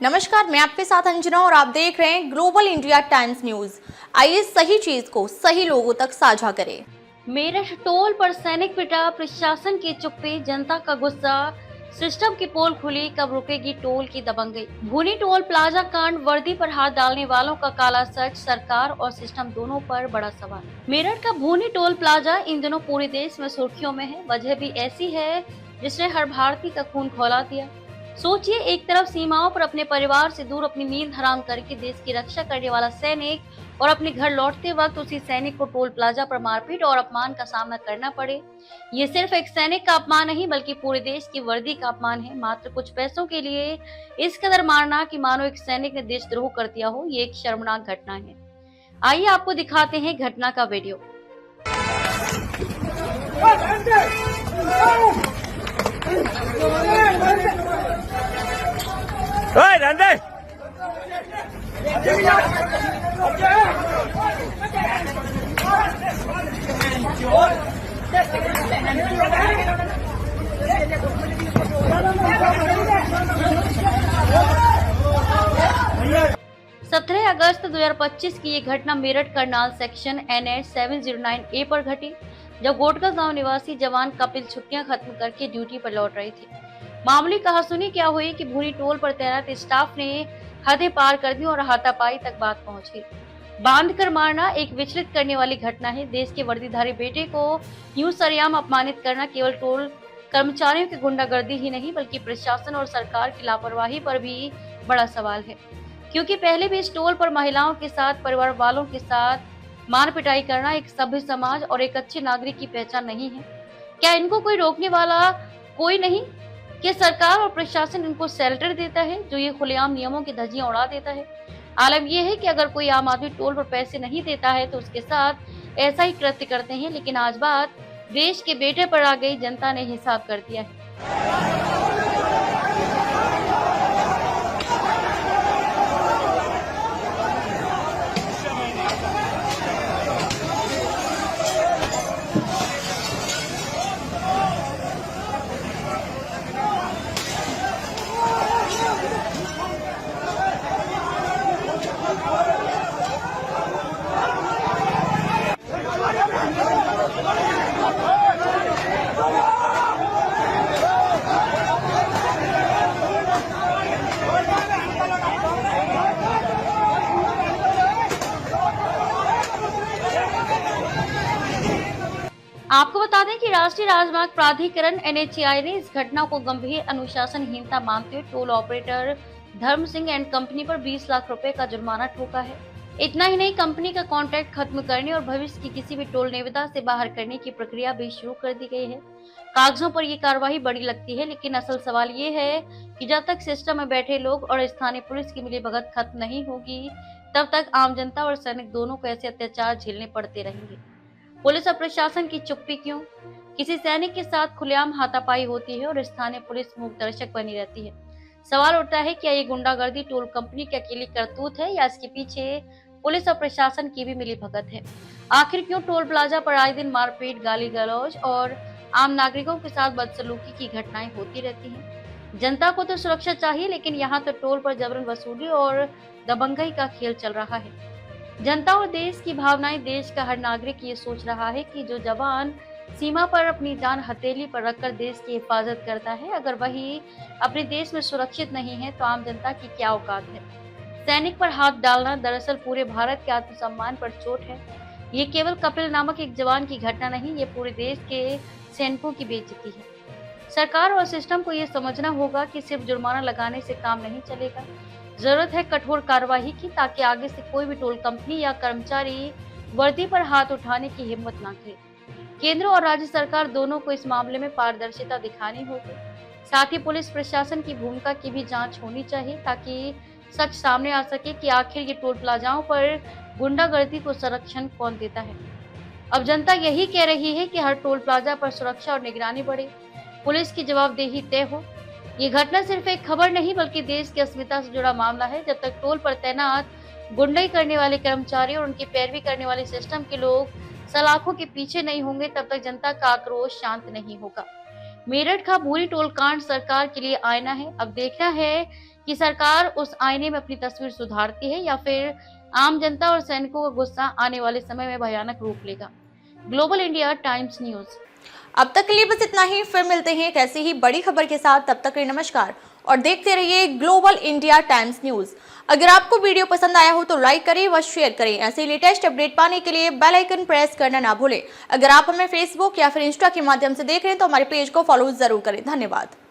नमस्कार, मैं आपके साथ अंजना और आप देख रहे हैं ग्लोबल इंडिया टाइम्स न्यूज। आइए सही चीज को सही लोगों तक साझा करें। मेरठ टोल पर सैनिक पिटा, प्रशासन की चुप्पी, जनता का गुस्सा, सिस्टम की पोल खुली, कब रुकेगी टोल की दबंगई। भूनी टोल प्लाजा कांड, वर्दी पर हाथ डालने वालों का काला सच, सरकार और सिस्टम दोनों पर बड़ा सवाल। मेरठ का भूनी टोल प्लाजा इन दिनों पूरे देश में सुर्खियों में है। वजह भी ऐसी है जिसने हर भारतीय का खून खौला दिया। सोचिए, एक तरफ सीमाओं पर अपने परिवार से दूर अपनी नींद हराम करके देश की रक्षा करने वाला सैनिक और अपने घर लौटते वक्त उसी सैनिक को टोल प्लाजा पर मारपीट और अपमान का सामना करना पड़े। ये सिर्फ एक सैनिक का अपमान नहीं बल्कि पूरे देश की वर्दी का अपमान है। मात्र कुछ पैसों के लिए इस कदर मारना कि मानो एक सैनिक ने देशद्रोह कर दिया हो, ये एक शर्मनाक घटना है। आइए आपको दिखाते हैं घटना का वीडियो। सत्रह अगस्त 2025 की ये घटना Meerut Karnal section NH 709A पर घटी, जब गोटका गांव निवासी जवान कपिल छुट्टियां खत्म करके ड्यूटी पर लौट रहे थे। मामूली कहासुनी क्या हुई कि भूरी टोल पर तैनात स्टाफ ने हदें पार कर दी और हाथापाई तक बात पहुंच गई। बांध कर मारना एक विचलित करने वाली घटना है। देश के वर्दीधारी बेटे को यूं सरेआम अपमानित करना केवल टोल कर्मचारियों की गुंडागर्दी ही नहीं बल्कि प्रशासन और सरकार की लापरवाही पर भी बड़ा सवाल है, क्योंकि पहले भी इस टोल पर महिलाओं के साथ, परिवार वालों के साथ मार पिटाई करना एक सभ्य समाज और एक अच्छे नागरिक की पहचान नहीं है। क्या इनको कोई रोकने वाला कोई नहीं? क्या सरकार और प्रशासन इनको शेल्टर देता है जो ये खुलेआम नियमों की धज्जियां उड़ा देता है? आलम यह है कि अगर कोई आम आदमी टोल पर पैसे नहीं देता है तो उसके साथ ऐसा ही कृत्य करते हैं, लेकिन आज बात देश के बेटे पर आ गई। जनता ने हिसाब कर दिया है। आपको बता दें कि राष्ट्रीय राजमार्ग प्राधिकरण NHAI ने इस घटना को गंभीर अनुशासनहीनता मानते हुए टोल ऑपरेटर धर्म सिंह एंड कंपनी पर 20 लाख रुपए का जुर्माना ठोका है। इतना ही नहीं, कंपनी का कॉन्ट्रैक्ट खत्म करने और भविष्य की किसी भी टोल निविदा से बाहर करने की प्रक्रिया भी शुरू कर दी गई है। कागजों पर ये कार्रवाई बड़ी लगती है, लेकिन असल सवाल ये है कि जब तक सिस्टम में बैठे लोग और स्थानीय पुलिस की मिलीभगत खत्म नहीं होगी, तब तक आम जनता और सैनिक दोनों को ऐसे अत्याचार झेलने पड़ते रहेंगे। पुलिस और प्रशासन की चुप्पी क्यों? किसी सैनिक के साथ खुलेआम हाथापाई होती है और स्थानीय पुलिस मूक दर्शक बनी रहती है। सवाल उठता है, क्या ये गुंडागर्दी टोल कंपनी की अकेली करतूत है या इसके पीछे पुलिस और प्रशासन की भी मिलीभगत है? आखिर क्यों टोल प्लाजा पर आए दिन मारपीट, गाली गलौज और आम नागरिकों के साथ बदसलूकी की घटनाएं होती रहती हैं? जनता को तो सुरक्षा चाहिए, लेकिन यहाँ तो टोल पर जबरन वसूली और दबंगई का खेल चल रहा है। जनता और देश की भावनाएं, देश का हर नागरिक ये सोच रहा है कि जो जवान सीमा पर अपनी जान हथेली पर रखकर देश की हिफाजत करता है, अगर वही अपने देश में सुरक्षित नहीं है तो आम जनता की क्या औकात है? सैनिक पर हाथ डालना दरअसल पूरे भारत के आत्मसम्मान पर चोट है। ये केवल कपिल नामक एक जवान की घटना नहीं, ये पूरे देश के सैनिकों की बेइज्जती है। सरकार और सिस्टम को ये समझना होगा कि सिर्फ जुर्माना लगाने से काम नहीं चलेगा। जरूरत है कठोर कार्रवाई की, ताकि आगे से कोई भी टोल कंपनी या कर्मचारी वर्दी पर हाथ उठाने की हिम्मत ना करे। केंद्र और राज्य सरकार दोनों को इस मामले में पारदर्शिता दिखानी होगी। साथ ही पुलिस प्रशासन की भूमिका की भी जांच होनी चाहिए, ताकि सच सामने आ सके कि आखिर ये टोल प्लाजाओं पर गुंडागर्दी को संरक्षण कौन देता है। अब जनता यही कह रही है कि हर टोल प्लाजा पर सुरक्षा और निगरानी बढ़े, पुलिस की जवाबदेही तय हो। ये घटना सिर्फ एक खबर नहीं बल्कि देश की अस्मिता से जुड़ा मामला है। जब तक टोल पर तैनात गुंडाई करने वाले कर्मचारी और उनकी पैरवी करने वाले सिस्टम के लोग सलाखों के पीछे नहीं होंगे, तब तक जनता का आक्रोश शांत नहीं होगा। मेरठ का भूरी टोल कांड सरकार के लिए आईना है। अब देखना है कि सरकार उस आईने में अपनी तस्वीर सुधारती है या फिर आम जनता और सैनिकों का गुस्सा आने वाले समय में भयानक रूप लेगा। Global India times news. अब तक के लिए बस इतना ही, फिर मिलते हैं एक ऐसी ही बड़ी खबर के साथ। तब तक के लिए नमस्कार और देखते रहिए ग्लोबल इंडिया टाइम्स न्यूज। अगर आपको वीडियो पसंद आया हो तो लाइक करें व शेयर करें। ऐसे लेटेस्ट अपडेट पाने के लिए बेल आइकन प्रेस करना ना भूलें। अगर आप हमें फेसबुक या फिर इंस्टा के माध्यम से देख रहे हैं तो हमारे पेज को फॉलो जरूर करें। धन्यवाद।